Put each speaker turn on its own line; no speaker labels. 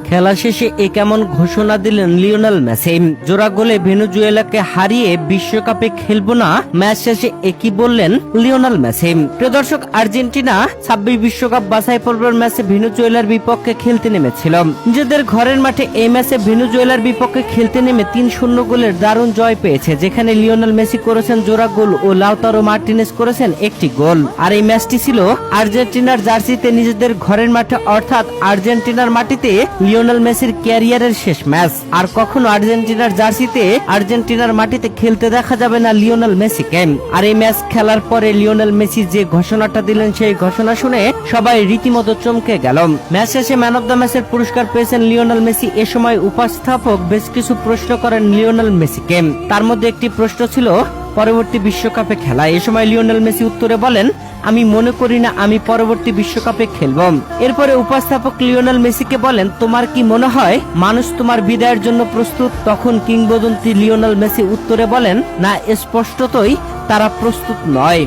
খেলা শেষে এ কেমন ঘোষণা দিলেন লিওনেল মেসি। জোড়া গোলে ভেনেজুয়েলাকে হারিয়ে বিশ্বকাপে খেলবো না, ম্যাচ শেষে একই বললেন লিওনেল মেসি। প্রিয় দর্শক, আর্জেন্টিনা 26 বিশ্বকাপ বাছাই পর্বের ম্যাচে ভেনেজুয়েলার বিপক্ষে খেলতে নেমেছিল। নিজেদের ঘরের মাঠে এই ম্যাচে ভেনেজুয়েলার বিপক্ষে খেলতে নেমে 3-0 গোলের দারুণ জয় পেয়েছে, যেখানে লিওনেল মেসি করেছেন জোড়া গোল ও লাউতারো মার্টিনেজ করেছেন একটি গোল। আর এই ম্যাচটি ছিল আর্জেন্টিনার জার্সিতে নিজেদের ঘরের মাঠে অর্থাৎ আর্জেন্টিনার মাটিতে লিওনেল মেসির ক্যারিয়ারের শেষ ম্যাচ। আর কখনো আর্জেন্টিনার জার্সিতে আর্জেন্টিনার মাটিতে খেলতে দেখা যাবে না লিওনেল মেসিকে। আর এই ম্যাচ খেলার পরে লিওনেল মেসি যে ঘোষণাটা দিলেন, সেই ঘোষণা শুনে সবাই রীতিমতো চমকে গেল। ম্যাচ শেষে ম্যান অব দ্য ম্যাচের পুরস্কার পেয়েছেন লিওনেল মেসি। এ সময় উপস্থাপক বেশ কিছু প্রশ্ন করেন লিওনেল মেসিকে। তার মধ্যে একটি প্রশ্ন ছিল পরবর্তী বিশ্বকাপে খেলা। এ সময় লিওনেল মেসি উত্তরে বলেন, আমি মনে করি না আমি পরবর্তী বিশ্বকাপে খেলব। এরপরে উপস্থাপক লিওনেল মেসিকে বলেন, তোমার কি মনে হয় মানুষ তোমার বিদায়ের জন্য প্রস্তুত? তখন কিংবদন্তি লিওনেল মেসি উত্তরে বলেন, না, স্পষ্টতই তারা প্রস্তুত নয়।